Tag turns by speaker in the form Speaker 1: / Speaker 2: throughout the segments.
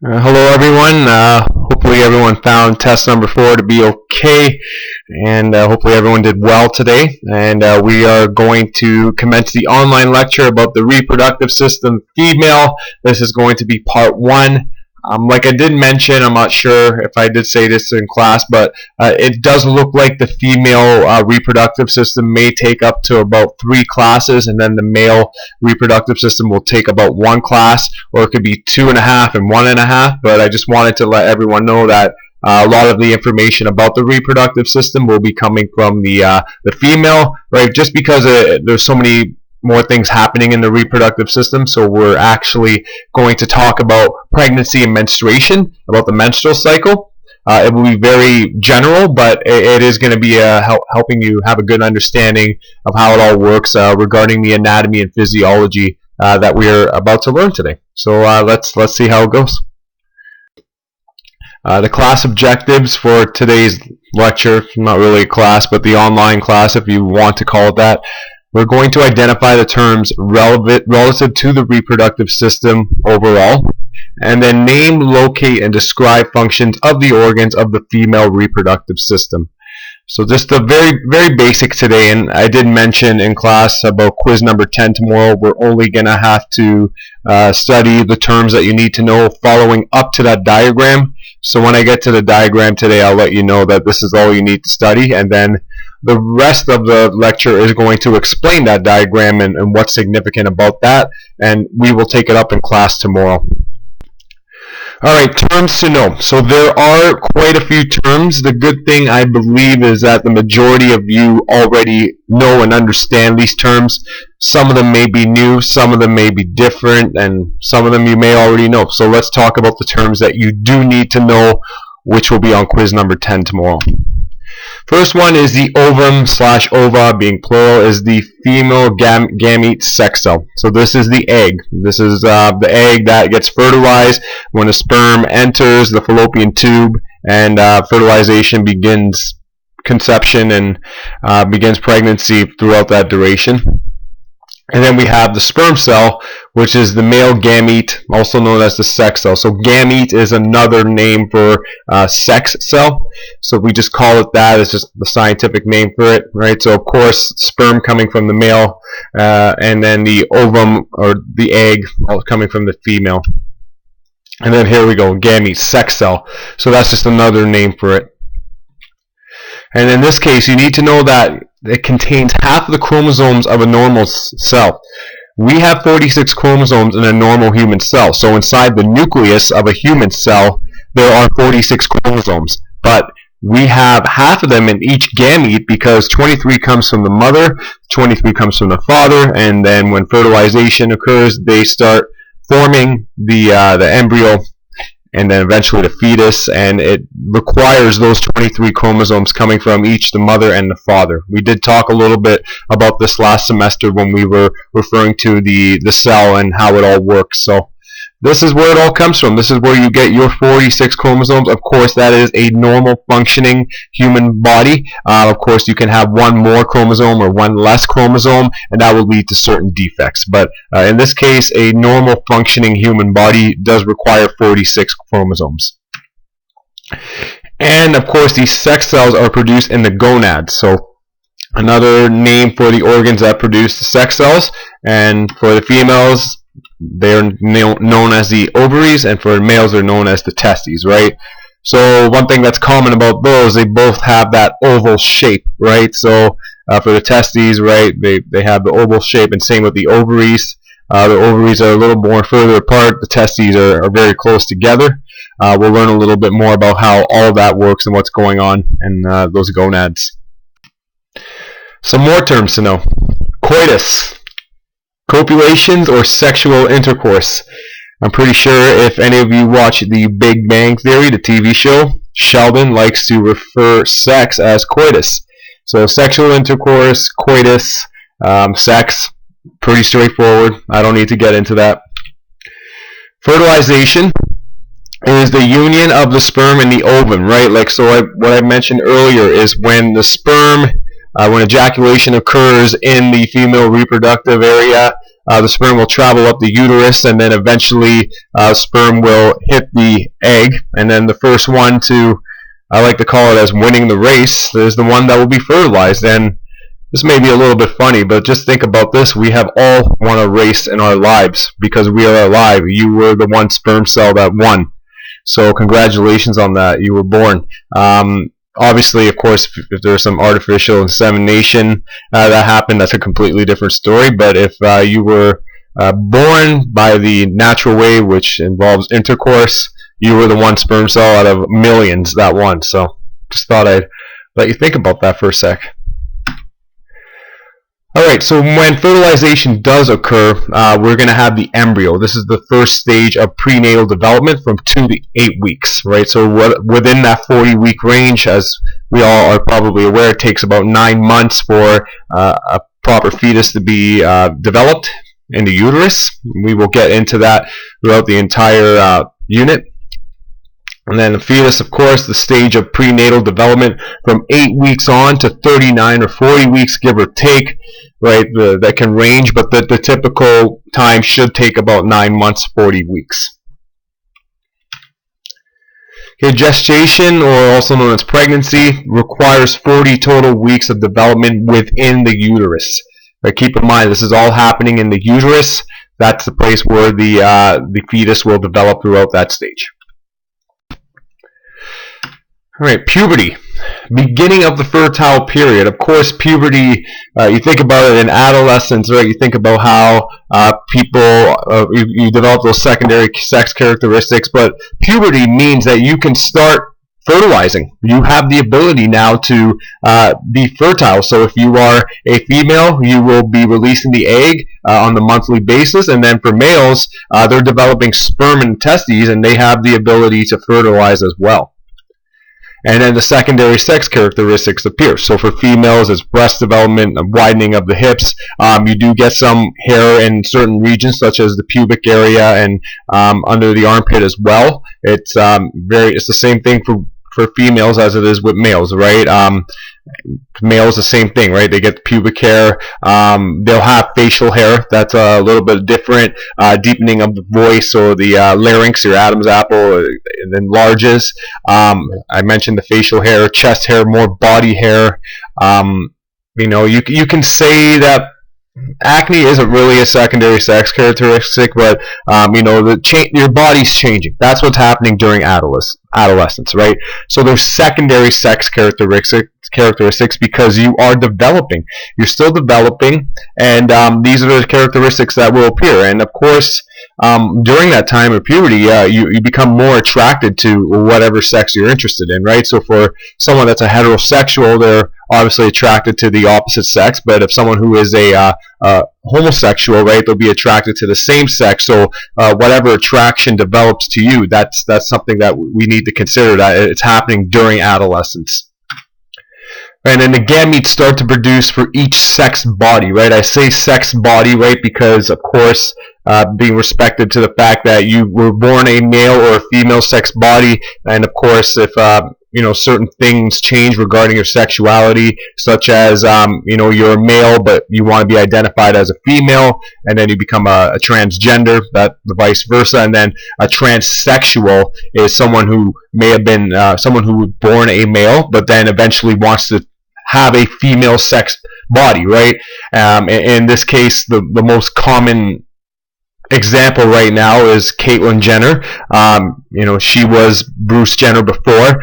Speaker 1: Hello everyone. Hopefully everyone found test number 4 to be okay, and hopefully everyone did well today. And we are going to commence the online lecture about the reproductive system female. This is going to be part 1. Like I did mention, I'm not sure if I did say this in class, but it does look like the female reproductive system may take up to about 3 classes, and then the male reproductive system will take about 1 class, or it could be 2.5 and 1.5. But I just wanted to let everyone know that a lot of the information about the reproductive system will be coming from the female, right? Just because there's so many more things happening in the reproductive system. So we're actually going to talk about pregnancy and menstruation, about the menstrual cycle. It will be very general, but it is going to be helping you have a good understanding of how it all works regarding the anatomy and physiology that we are about to learn today. So let's see how it goes. The class objectives for today's lecture, not really a class, but the online class if you want to call it that. We're going to identify the terms relative to the reproductive system overall, and then name, locate, and describe functions of the organs of the female reproductive system. So just the very basic today, and I did mention in class about quiz number 10 tomorrow, we're only going to have to study the terms that you need to know following up to that diagram. So when I get to the diagram today, I'll let you know that this is all you need to study, and then the rest of the lecture is going to explain that diagram and what's significant about that, and we will take it up in class tomorrow. Alright, terms to know. So there are quite a few terms. The good thing, I believe, is that the majority of you already know and understand these terms. Some of them may be new, some of them may be different, and some of them you may already know. So let's talk about the terms that you do need to know, which will be on quiz number 10 tomorrow. First one is the ovum/ova, being plural, is the female gamete sex cell. So this is the egg. This is the egg that gets fertilized when a sperm enters the fallopian tube, and fertilization begins conception and begins pregnancy throughout that duration. And then we have the sperm cell, which is the male gamete, also known as the sex cell. So gamete is another name for sex cell. So we just call it that. It's just the scientific name for it, right? So of course, sperm coming from the male, and then the ovum or the egg coming from the female. And then here we go, gamete, sex cell. So that's just another name for it. And in this case, you need to know that it contains half of the chromosomes of a normal cell. We have 46 chromosomes in a normal human cell. So inside the nucleus of a human cell, there are 46 chromosomes. But we have half of them in each gamete because 23 comes from the mother, 23 comes from the father, and then when fertilization occurs, they start forming the embryo, and then eventually the fetus, and it requires those 23 chromosomes coming from each the mother and the father. We did talk a little bit about this last semester when we were referring to the cell and how it all works. So this is where it all comes from. This is where you get your 46 chromosomes. Of course, that is a normal functioning human body. Of course, you can have one more chromosome or one less chromosome, and that will lead to certain defects. But in this case, a normal functioning human body does require 46 chromosomes. And of course, these sex cells are produced in the gonads. So another name for the organs that produce the sex cells. And for the females, they're known as the ovaries, and for males they're known as the testes, right? So one thing that's common about those, they both have that oval shape, right? So for the testes, right, they have the oval shape, and same with the ovaries. The ovaries are a little more further apart. The testes are very close together. We'll learn a little bit more about how all of that works and what's going on in those gonads. Some more terms to know. Coitus. Copulations or sexual intercourse. I'm pretty sure if any of you watch The Big Bang Theory, the TV show, Sheldon likes to refer sex as coitus. So sexual intercourse, coitus, sex, pretty straightforward. I don't need to get into that. Fertilization is the union of the sperm and the ovum, right? Like what I mentioned earlier is when the sperm, when ejaculation occurs in the female reproductive area, the sperm will travel up the uterus, and then eventually sperm will hit the egg, and then the first one to, I like to call it as winning the race, is the one that will be fertilized. And this may be a little bit funny, but just think about this. We have all won a race in our lives because we are alive. You were the one sperm cell that won. So congratulations on that. You were born. Obviously, of course, if there's some artificial insemination that happened, that's a completely different story. But if you were born by the natural way, which involves intercourse, you were the one sperm cell out of millions that won. So just thought I'd let you think about that for a sec. Alright, so when fertilization does occur, we're going to have the embryo. This is the first stage of prenatal development from 2 to 8 weeks, right? So within that 40-week range, as we all are probably aware, it takes about 9 months for a proper fetus to be developed in the uterus. We will get into that throughout the entire unit. And then the fetus, of course, the stage of prenatal development from 8 weeks on to 39 or 40 weeks, give or take, right? That can range, but the typical time should take about 9 months, 40 weeks. Okay, gestation, or also known as pregnancy, requires 40 total weeks of development within the uterus. But keep in mind, this is all happening in the uterus. That's the place where the fetus will develop throughout that stage. Alright, puberty. Beginning of the fertile period. Of course, puberty, you think about it in adolescence, right? You think about how people, you develop those secondary sex characteristics, but puberty means that you can start fertilizing. You have the ability now to be fertile. So if you are a female, you will be releasing the egg on the monthly basis, and then for males, they're developing sperm and testes, and they have the ability to fertilize as well. And then the secondary sex characteristics appear. So for females, it's breast development, widening of the hips. You do get some hair in certain regions, such as the pubic area and under the armpit as well. It's it's the same thing for females as it is with males, right? Males, the same thing, right? They get the pubic hair. They'll have facial hair. That's a little bit different. Deepening of the voice, or the larynx, your Adam's apple, it enlarges. I mentioned the facial hair, chest hair, more body hair. You know, you can say that acne isn't really a secondary sex characteristic, but you know, your body's changing. That's what's happening during adolescence, right? So there's secondary sex characteristics because you are developing. You're still developing, and these are the characteristics that will appear. And of course, during that time of puberty, you become more attracted to whatever sex you're interested in, right? So for someone that's a heterosexual, they're obviously attracted to the opposite sex, but if someone who is a homosexual, right, they'll be attracted to the same sex. So whatever attraction develops to you, that's something that we need to consider, that it's happening during adolescence. And then the gametes start to produce for each sex body, right? I say sex body, right, because of course, being respected to the fact that you were born a male or a female sex body, and of course, if you know, certain things change regarding your sexuality, such as you know, you're a male but you want to be identified as a female, and then you become a transgender, that the vice versa. And then a transsexual is someone who may have been someone who was born a male but then eventually wants to have a female sex body, right? In this case, the most common example right now is Caitlyn Jenner. You know, she was Bruce Jenner before.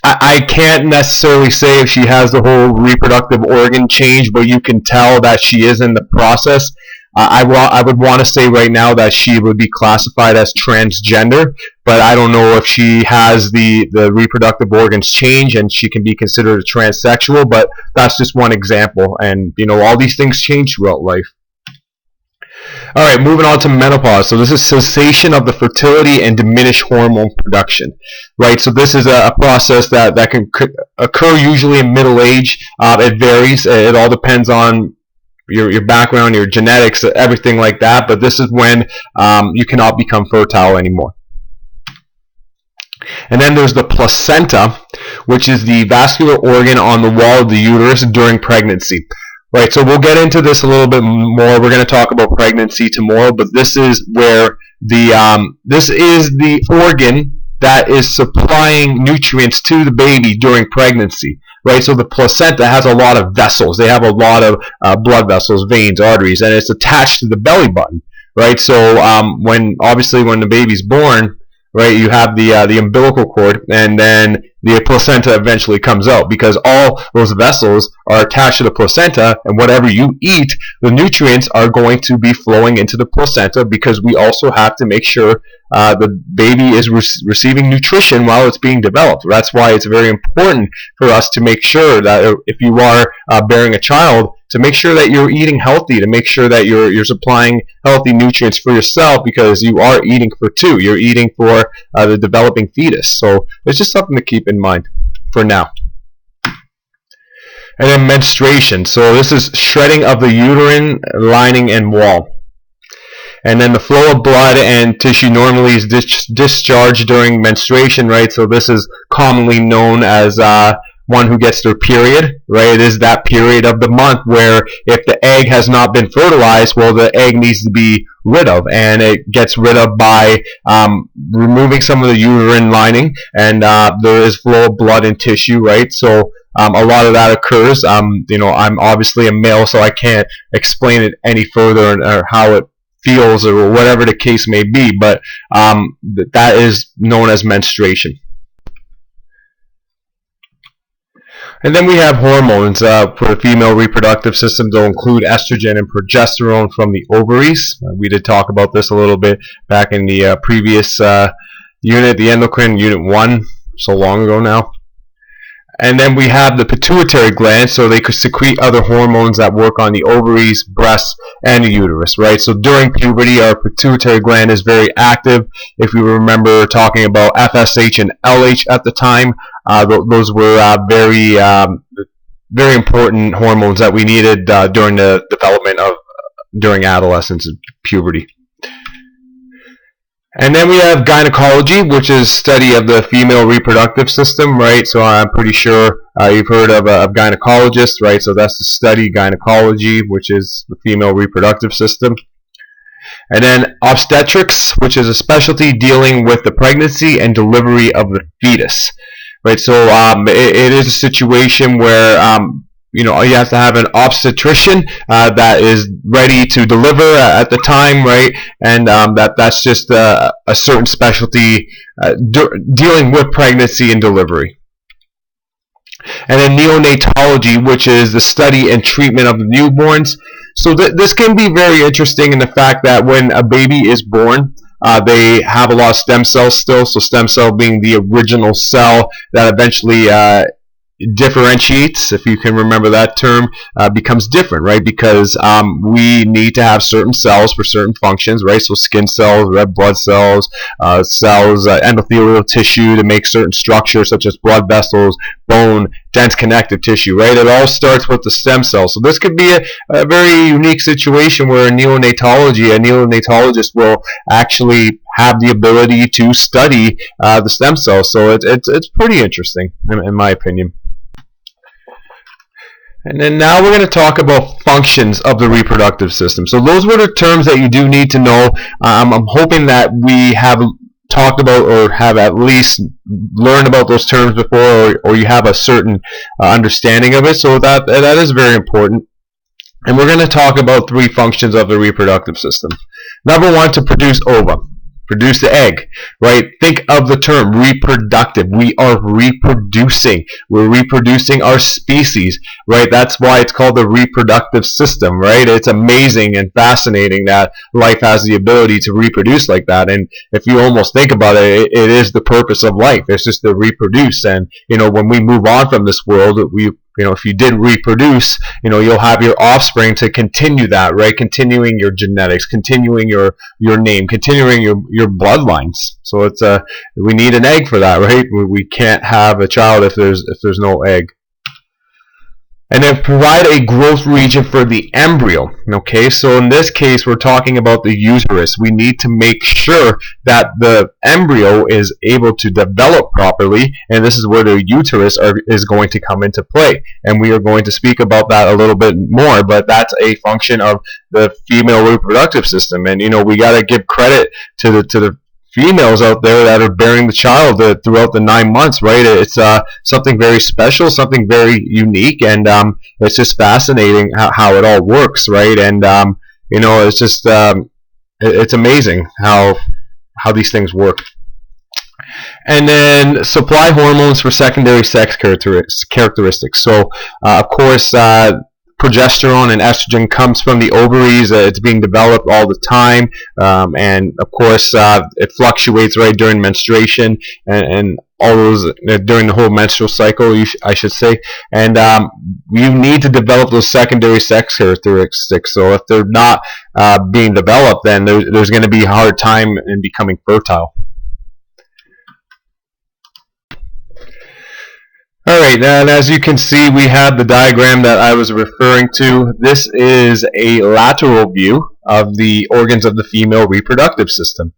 Speaker 1: I can't necessarily say if she has the whole reproductive organ change, but you can tell that she is in the process. I would want to say right now that she would be classified as transgender, but I don't know if she has the reproductive organs change and she can be considered a transsexual, but that's just one example. And, you know, all these things change throughout life. Alright, moving on to menopause. So this is cessation of the fertility and diminished hormone production, right? So this is a process that can occur usually in middle age. It varies. It all depends on your background, your genetics, everything like that. But this is when you cannot become fertile anymore. And then there's the placenta, which is the vascular organ on the wall of the uterus during pregnancy. Right, so we'll get into this a little bit more. We're going to talk about pregnancy tomorrow, but this is where this is the organ that is supplying nutrients to the baby during pregnancy. Right, so the placenta has a lot of vessels. They have a lot of blood vessels, veins, arteries, and it's attached to the belly button. Right, so when the baby's born, right, you have the umbilical cord, and then the placenta eventually comes out, because all those vessels are attached to the placenta, and whatever you eat, the nutrients are going to be flowing into the placenta, because we also have to make sure the baby is receiving nutrition while it's being developed. That's why it's very important for us to make sure that if you are bearing a child, to make sure that you're eating healthy, to make sure that you're supplying healthy nutrients for yourself, because you are eating for two. You're eating for the developing fetus. So it's just something to keep in mind for now. And then menstruation. So this is shredding of the uterine lining and wall. And then the flow of blood and tissue normally is discharged during menstruation, right? So this is commonly known as one who gets their period, right? It is that period of the month where if the egg has not been fertilized, well, the egg needs to be rid of, and it gets rid of by removing some of the uterine lining, and there is flow of blood and tissue, right? So a lot of that occurs. I'm obviously a male, so I can't explain it any further or how it feels or whatever the case may be, but that is known as menstruation. And then we have hormones for the female reproductive system. They'll include estrogen and progesterone from the ovaries. We did talk about this a little bit back in the previous unit, the endocrine unit 1, so long ago now. And then we have the pituitary gland, so they could secrete other hormones that work on the ovaries, breasts, and the uterus, right? So during puberty, our pituitary gland is very active. If you remember talking about FSH and LH at the time, those were very important hormones that we needed during the development during adolescence and puberty. And then we have gynecology, which is study of the female reproductive system, right? So I'm pretty sure you've heard of a gynecologist, right? So that's the study gynecology, which is the female reproductive system. And then obstetrics, which is a specialty dealing with the pregnancy and delivery of the fetus, right? So it is a situation where you have to have an obstetrician that is ready to deliver at the time, right? And that's just a certain specialty dealing with pregnancy and delivery. And then neonatology, which is the study and treatment of the newborns. So this can be very interesting in the fact that when a baby is born, they have a lot of stem cells still. So stem cell being the original cell that eventually differentiates, if you can remember that term, becomes different, right? Because we need to have certain cells for certain functions, right? So skin cells, red blood cells, endothelial tissue to make certain structures such as blood vessels, bone, dense connective tissue, right? It all starts with the stem cell. So this could be a very unique situation where a neonatologist will actually have the ability to study the stem cells. So it's pretty interesting, in my opinion. And then now we're going to talk about functions of the reproductive system. So those were the terms that you do need to know. I'm hoping that we have talked about or have at least learned about those terms before, or you have a certain understanding of it. So that is very important. And we're going to talk about 3 functions of the reproductive system. Number 1, to produce ova. Produce the egg, right? Think of the term reproductive. We are reproducing. We're reproducing our species, right? That's why it's called the reproductive system, right? It's amazing and fascinating that life has the ability to reproduce like that. And if you almost think about it, it is the purpose of life. It's just to reproduce. And, when we move on from this world, if you did reproduce, you'll have your offspring to continue that, right? Continuing your genetics, continuing your name, continuing your bloodlines. So it's we need an egg for that, right? We can't have a child if there's no egg. and then provide a growth region for the embryo. Okay, so in this case, we're talking about the uterus. We need to make sure that the embryo is able to develop properly, and this is where the uterus is going to come into play. And we are going to speak about that a little bit more, but that's a function of the female reproductive system. And we got to give credit to the females out there that are bearing the child throughout the 9 months, right? It's something very special, something very unique, and it's just fascinating how it all works, right? And it's just it's amazing how these things work. And then supply hormones for secondary sex characteristics. So of course, progesterone and estrogen comes from the ovaries. It's being developed all the time, and of course it fluctuates right during menstruation and all those during the whole menstrual cycle, I should say. And you need to develop those secondary sex characteristics. So if they're not being developed, then there's going to be a hard time in becoming fertile. Alright, and as you can see, we have the diagram that I was referring to. This is a lateral view of the organs of the female reproductive system.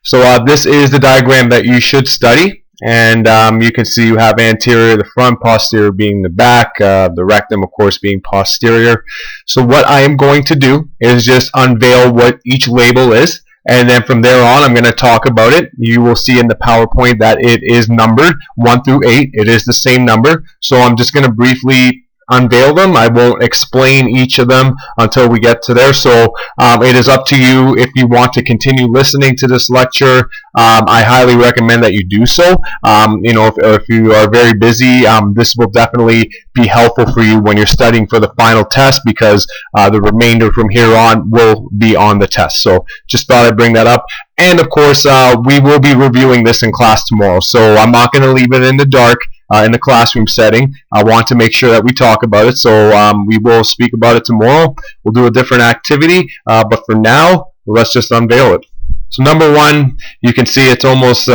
Speaker 1: So this is the diagram that you should study, and you can see you have anterior the front, posterior being the back, the rectum of course being posterior. So what I am going to do is just unveil what each label is, and then from there on I'm going to talk about it. You will see in the PowerPoint that it is numbered 1 through 8. It is the same number, so I'm just going to briefly unveil them. I won't explain each of them until we get to there, so it is up to you if you want to continue listening to this lecture. I highly recommend that you do so. If you are very busy, this will definitely be helpful for you when you're studying for the final test, because the remainder from here on will be on the test. So just thought I'd bring that up. And of course, we will be reviewing this in class tomorrow, so I'm not going to leave it in the dark in the classroom setting. I want to make sure that we talk about it, so we will speak about it tomorrow. We'll do a different activity, but for now, let's just unveil it. So number 1, you can see it's almost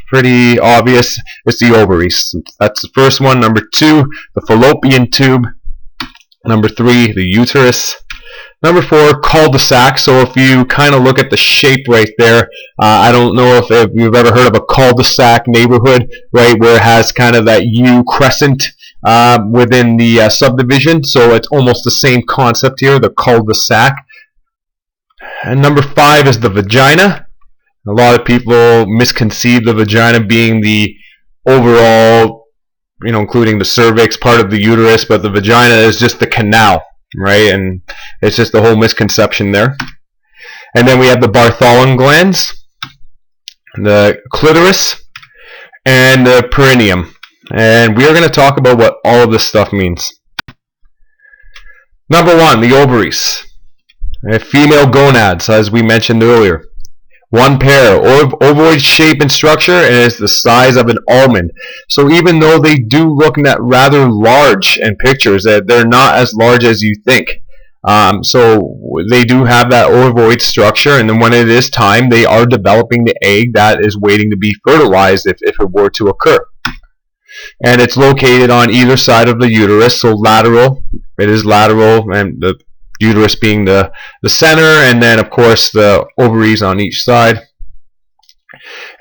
Speaker 1: pretty obvious. It's the ovaries. That's the first one. Number 2, the fallopian tube. Number 3, the uterus. Number 4, cul-de-sac. So if you kind of look at the shape right there, I don't know if you've ever heard of a cul-de-sac neighborhood, right, where it has kind of that U crescent within the subdivision. So it's almost the same concept here, the cul-de-sac. And number 5 is the vagina. A lot of people misconceive the vagina being the overall, including the cervix, part of the uterus, but the vagina is just the canal, right? And it's just the whole misconception there. And then we have the Bartholin glands, the clitoris, and the perineum. And we are going to talk about what all of this stuff means. Number 1, the ovaries. Female gonads, as we mentioned earlier. 1 pair, ovoid shape and structure, and it's the size of an almond. So even though they do look rather large in pictures, they're not as large as you think. So they do have that ovoid structure, and then when it is time, they are developing the egg that is waiting to be fertilized if it were to occur. And it's located on either side of the uterus, so lateral. It is lateral, and the uterus being the center, and then of course the ovaries on each side.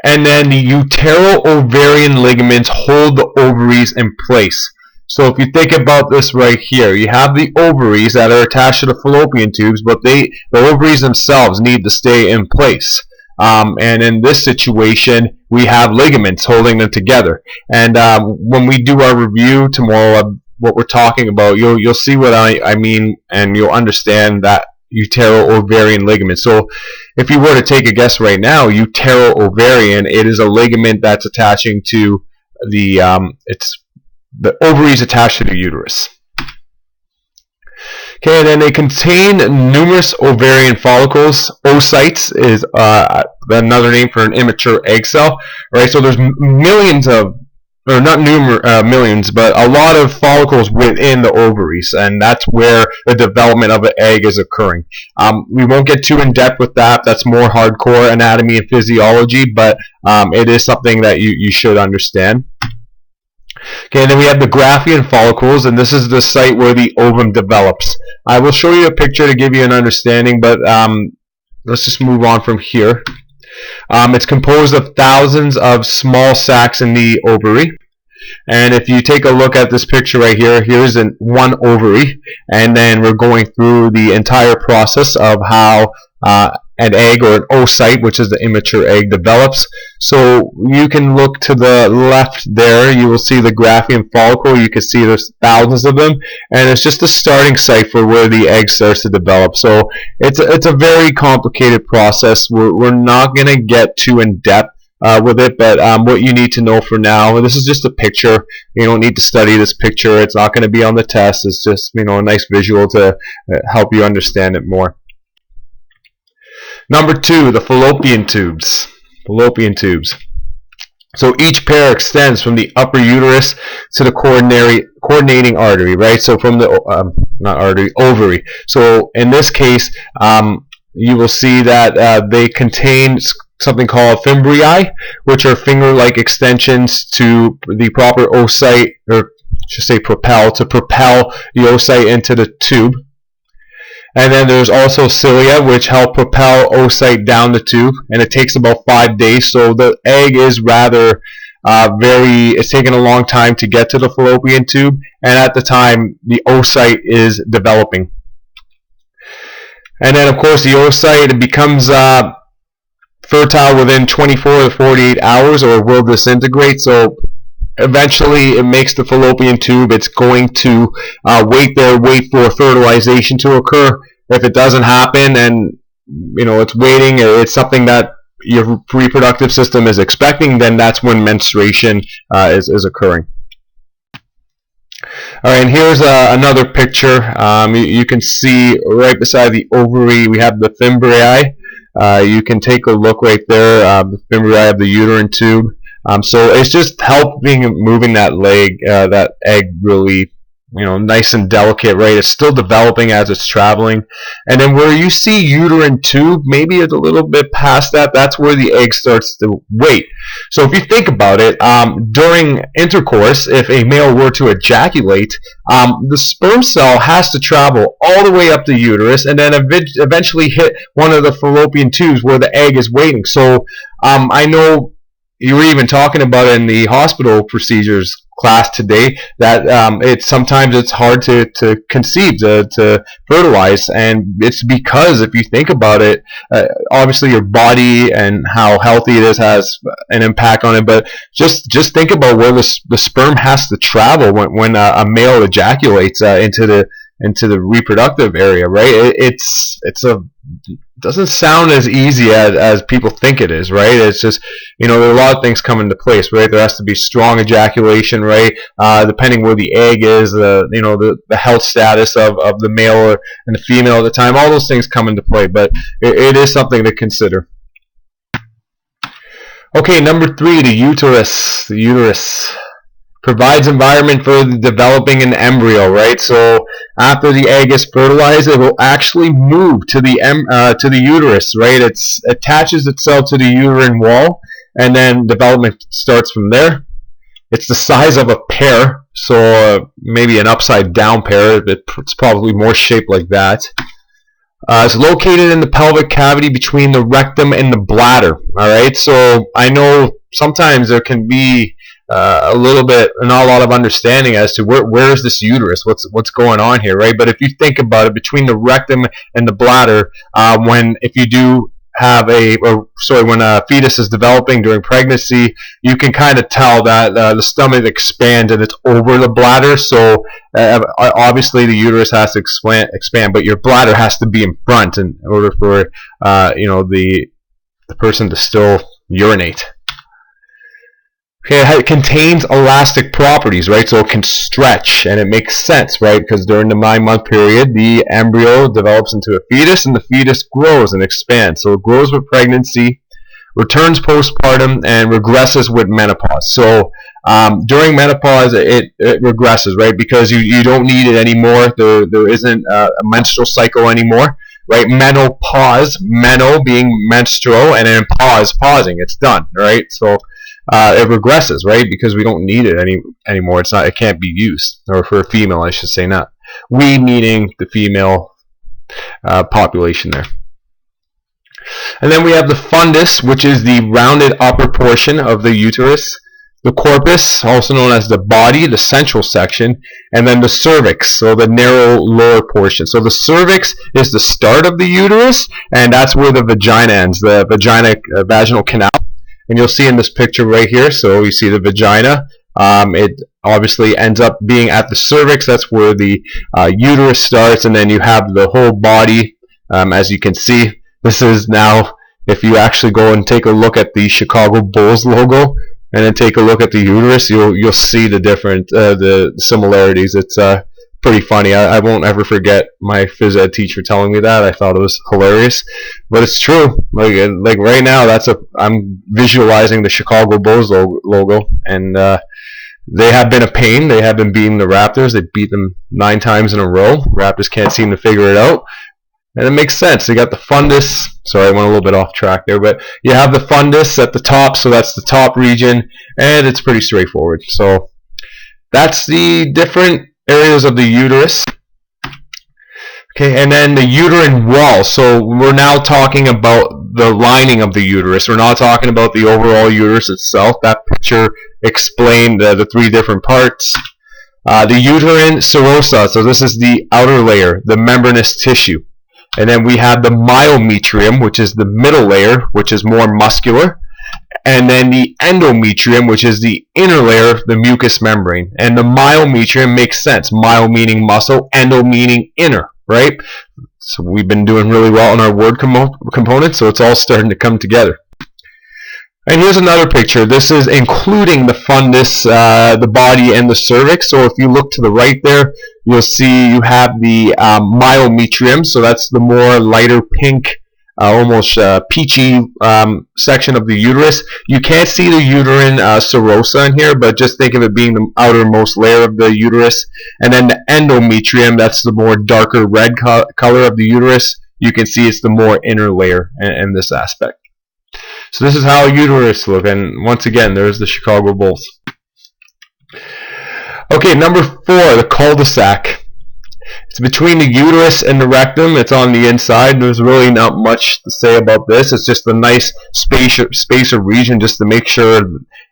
Speaker 1: And then the utero-ovarian ligaments hold the ovaries in place. So if you think about this right here, you have the ovaries that are attached to the fallopian tubes, but the ovaries themselves need to stay in place. And in this situation, we have ligaments holding them together. And when we do our review tomorrow, what we're talking about, you'll see what I mean, and you'll understand that utero-ovarian ligament. So if you were to take a guess right now, utero-ovarian, it is a ligament that's attaching to the ovaries attached to the uterus. Okay, and then they contain numerous ovarian follicles. Oocytes is another name for an immature egg cell, right? So there's millions of, or not millions, but a lot of follicles within the ovaries, and that's where the development of an egg is occurring. We won't get too in depth with that. That's more hardcore anatomy and physiology, but it is something that you should understand. Okay, then we have the Graafian follicles, and this is the site where the ovum develops. I will show you a picture to give you an understanding, but let's just move on from here. It's composed of thousands of small sacs in the ovary. And if you take a look at this picture right here, here's one ovary, and then we're going through the entire process of how an egg or an oocyte, which is the immature egg, develops. So you can look to the left there, you will see the Graafian follicle. You can see there's thousands of them, and it's just the starting site for where the egg starts to develop. So it's a very complicated process. We're not going to get too in depth with it, but what you need to know for now, and this is just a picture, you don't need to study this picture, it's not going to be on the test, it's just, you know, a nice visual to help you understand it more. Number 2, the fallopian tubes. Fallopian tubes. So each pair extends from the upper uterus to the coordinating artery, right? So from the, not artery, ovary. So in this case, you will see that they contain something called fimbriae, which are finger-like extensions to the proper oocyte, or I should say propel, to propel the oocyte into the tube. And then there's also cilia, which help propel oocyte down the tube, and it takes about 5 days. So the egg is rather it's taken a long time to get to the fallopian tube, and at the time the oocyte is developing. And then of course the oocyte becomes fertile within 24 to 48 hours, or will disintegrate. So eventually it makes the fallopian tube. It's going to wait for fertilization to occur. If it doesn't happen, and you know it's waiting, it's something that your reproductive system is expecting, then that's when menstruation is occurring. Alright, and here's another picture. You can see right beside the ovary we have the fimbriae. You can take a look right there, the fimbriae of the uterine tube. So it's just helping moving that that egg really, you know, nice and delicate, right? It's still developing as it's traveling. And then where you see uterine tube, maybe it's a little bit past that, that's where the egg starts to wait. So if you think about it, during intercourse, if a male were to ejaculate, the sperm cell has to travel all the way up the uterus and then eventually hit one of the fallopian tubes where the egg is waiting. So I know you were even talking about it in the hospital procedures class today that sometimes it's hard to conceive, to fertilize, and it's because if you think about it, obviously your body and how healthy it is has an impact on it, but just think about where the sperm has to travel when a male ejaculates into the reproductive area, right? It doesn't sound as easy as people think it is, right? It's just, you know, there are a lot of things come into place, right? There has to be strong ejaculation, right? Depending where the egg is, you know, the health status of the male and the female at the time, all those things come into play, but it is something to consider. Okay, number 3, the uterus. The uterus provides environment for the developing an embryo, right? So after the egg is fertilized, it will actually move to the uterus, right? It attaches itself to the uterine wall, and then development starts from there. It's the size of a pear, so maybe an upside down pear. It's probably more shaped like that. It's located in the pelvic cavity between the rectum and the bladder. All right, so I know sometimes there can be a little bit, not a lot of understanding as to where is this uterus, what's going on here, right? But if you think about it, between the rectum and the bladder, if you do have when a fetus is developing during pregnancy, you can kind of tell that the stomach expands and it's over the bladder. So obviously the uterus has to expand, but your bladder has to be in front in order for the person to still urinate. Okay, it contains elastic properties, right? So it can stretch, and it makes sense, right? Because during the 9-month period, the embryo develops into a fetus, and the fetus grows and expands. So it grows with pregnancy, returns postpartum, and regresses with menopause. So during menopause, it regresses, right? Because you don't need it anymore. There isn't a menstrual cycle anymore, right? Menopause, meno being menstrual, and then pause, pausing. It's done, right? So it regresses, right? Because we don't need it anymore. It can't be used, or for a female, I should say, not we meaning the female population there. And then we have the fundus, which is the rounded upper portion of the uterus. The corpus, also known as the body, the central section, and then the cervix, so the narrow lower portion. So the cervix is the start of the uterus, and that's where the vagina ends, the vaginal canal. And you'll see in this picture right here, so you see the vagina. It obviously ends up being at the cervix. That's where the uterus starts, and then you have the whole body, as you can see. This is now, if you actually go and take a look at the Chicago Bulls logo, and then take a look at the uterus, you'll see the the similarities. It's pretty funny. I won't ever forget my phys ed teacher telling me that. I thought it was hilarious, but it's true. Like right now, I'm visualizing the Chicago Bulls logo, and they have been a pain. They have been beating the Raptors. They beat them 9 times in a row. Raptors can't seem to figure it out. And it makes sense. They got the fundus. Sorry, I went a little bit off track there, but you have the fundus at the top, so that's the top region, and it's pretty straightforward. So that's the different areas of the uterus. Okay, and then the uterine wall. So we're now talking about the lining of the uterus. We're not talking about the overall uterus itself. That picture explained the 3 different parts. The uterine serosa. So this is the outer layer, the membranous tissue. And then we have the myometrium, which is the middle layer, which is more muscular. And then the endometrium, which is the inner layer, the mucous membrane. And the myometrium makes sense. Myo meaning muscle, endo meaning inner, right? So we've been doing really well on our word components, so it's all starting to come together. And here's another picture. This is including the fundus, the body, and the cervix. So if you look to the right there, you'll see you have the myometrium. So that's the more lighter pink, almost peachy section of the uterus. You can't see the uterine serosa in here, but just think of it being the outermost layer of the uterus. And then the endometrium, that's the more darker red color of the uterus. You can see it's the more inner layer in this aspect. So this is how uterus look, and once again, there's the Chicago Bulls. Okay, number 4, the cul-de-sac. It's between the uterus and the rectum. It's on the inside. There's really not much to say about this. It's just a nice space or region just to make sure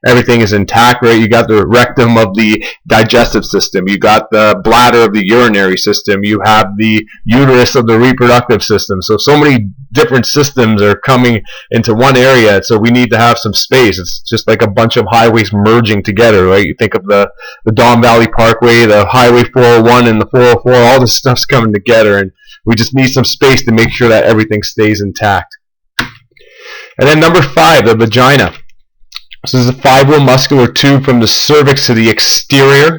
Speaker 1: everything is intact, right? You got the rectum of the digestive system. You got the bladder of the urinary system. You have the uterus of the reproductive system. So many different systems are coming into one area, so we need to have some space. It's just like a bunch of highways merging together, right? You think of the Don Valley Parkway, the Highway 401 and the 404, all this stuff's coming together, and we just need some space to make sure that everything stays intact. And then number 5, the vagina. So this is a fibromuscular tube from the cervix to the exterior,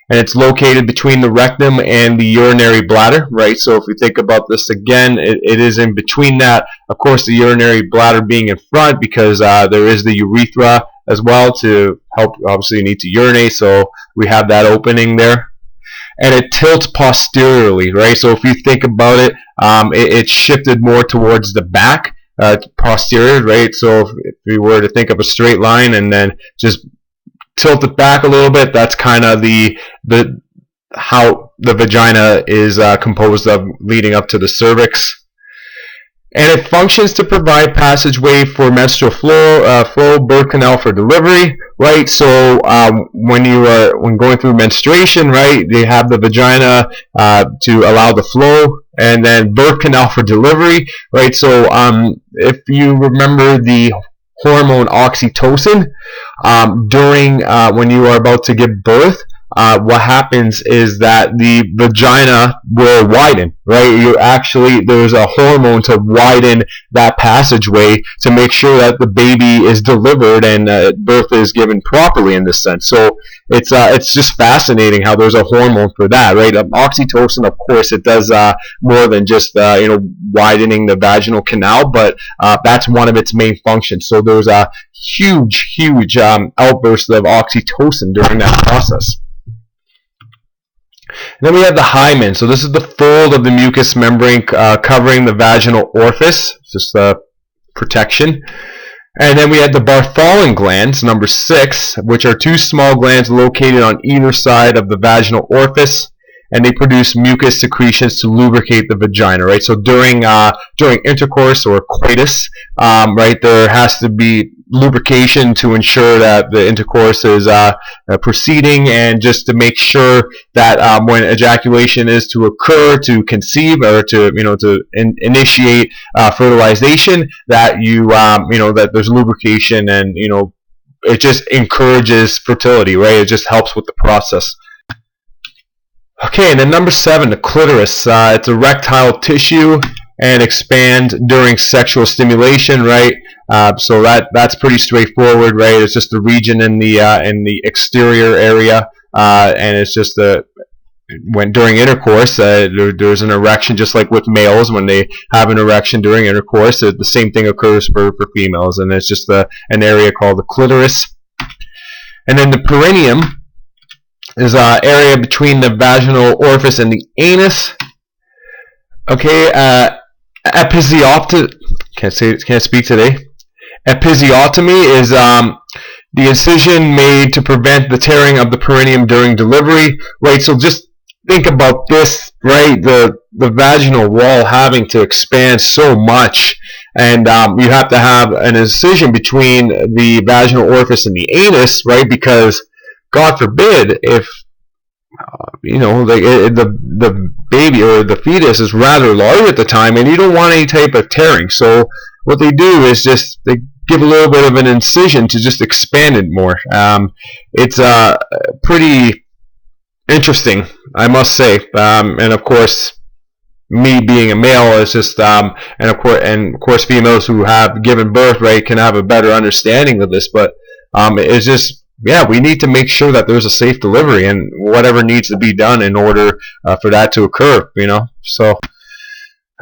Speaker 1: and it's located between the rectum and the urinary bladder, right? So if we think about this again, it is in between that. Of course, the urinary bladder being in front because there is the urethra as well to help. Obviously, you need to urinate, so we have that opening there. And it tilts posteriorly, right? So if you think about it, it's shifted more towards the back, posterior, right? So if we were to think of a straight line and then just tilt it back a little bit, that's kind of how the vagina is composed of leading up to the cervix. And it functions to provide passageway for menstrual flow, birth canal for delivery, right? So when going through menstruation, right, they have the vagina to allow the flow, and then birth canal for delivery, right? So if you remember the hormone oxytocin, during when you are about to give birth, what happens is that the vagina will widen, right? There's a hormone to widen that passageway to make sure that the baby is delivered and birth is given properly in this sense. So it's just fascinating how there's a hormone for that, right? Oxytocin, of course, it does more than just widening the vaginal canal, but that's one of its main functions. So there's a huge outburst of oxytocin during that process. And then we have the hymen. So this is the fold of the mucous membrane covering the vaginal orifice, just protection. And then we had the Bartholin glands, number 6, which are 2 small glands located on either side of the vaginal orifice, and they produce mucus secretions to lubricate the vagina, right? So during intercourse or coitus, right, there has to be lubrication to ensure that the intercourse is proceeding, and just to make sure that when ejaculation is to occur, to conceive, or to initiate fertilization, that that there's lubrication, and it just encourages fertility, right? It just helps with the process. Okay, and then number 7, the clitoris. It's erectile tissue and expands during sexual stimulation, right? So that's pretty straightforward, right? It's just the region in the exterior area, and it's just when during intercourse, there's an erection, just like with males when they have an erection during intercourse. The same thing occurs for females, and it's just an area called the clitoris. And then the perineum is an area between the vaginal orifice and the anus. Okay, can't speak today. Episiotomy is the incision made to prevent the tearing of the perineum during delivery, right? So just think about this, right? The vaginal wall having to expand so much, and you have to have an incision between the vaginal orifice and the anus, right? Because God forbid if the baby or the fetus is rather large at the time, and you don't want any type of tearing. So what they do is just they give a little bit of an incision to just expand it more. It's pretty interesting, I must say. And of course, me being a male is just and of course females who have given birth, right, can have a better understanding of this. But it's just, yeah, we need to make sure that there's a safe delivery and whatever needs to be done in order for that to occur, So, all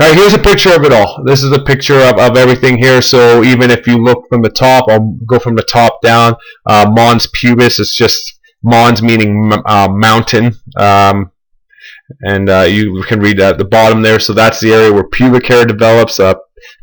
Speaker 1: right, here's a picture of it all. This is a picture of everything here. So even if you look from the top, I'll go from the top down. Mons pubis is just, mons meaning mountain. And you can read at the bottom there. So that's the area where pubic hair develops.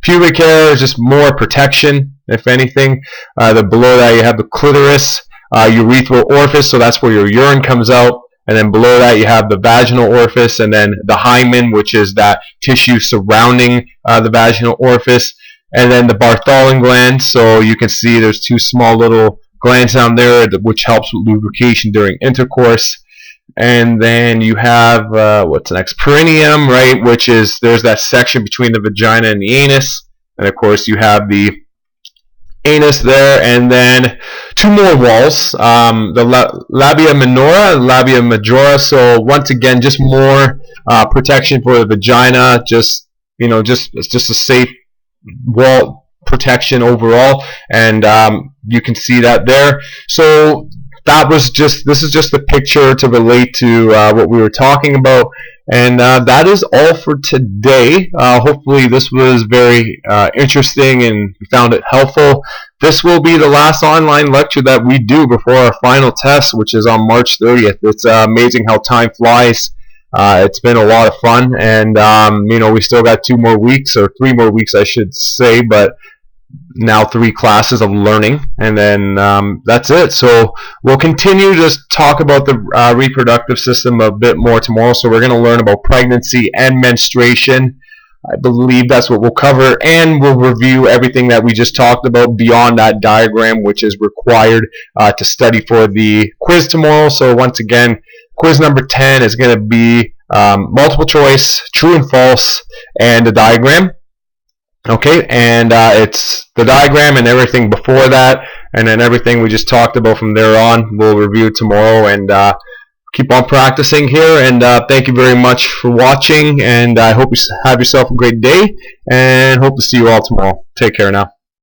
Speaker 1: Pubic hair is just more protection, if anything. Below that you have the clitoris. Urethral orifice, so that's where your urine comes out, and then below that you have the vaginal orifice, and then the hymen, which is that tissue surrounding the vaginal orifice, and then the Bartholin gland. So you can see there's 2 small little glands down there, which helps with lubrication during intercourse. And then you have what's next? Perineum, right? Which is, there's that section between the vagina and the anus, and of course you have the anus there, and then 2 more walls, the labia minora and labia majora. So once again, just more protection for the vagina, it's just a safe wall protection overall, and you can see that there. So this is just a picture to relate to what we were talking about. And that is all for today. Hopefully this was very interesting and you found it helpful. This will be the last online lecture that we do before our final test, which is on March 30th. It's amazing how time flies. It's been a lot of fun, and we still got 2 more weeks, or 3 more weeks I should say, but now 3 classes of learning, and then that's it. So we'll continue to talk about the reproductive system a bit more tomorrow. So we're going to learn about pregnancy and menstruation. I believe that's what we'll cover, and we'll review everything that we just talked about beyond that diagram, which is required to study for the quiz tomorrow. So once again, quiz number 10 is going to be multiple choice, true and false, and a diagram. Okay, and it's the diagram and everything before that, and then everything we just talked about from there on we'll review tomorrow, and keep on practicing here. And thank you very much for watching, and I hope you have yourself a great day, and hope to see you all tomorrow. Take care now.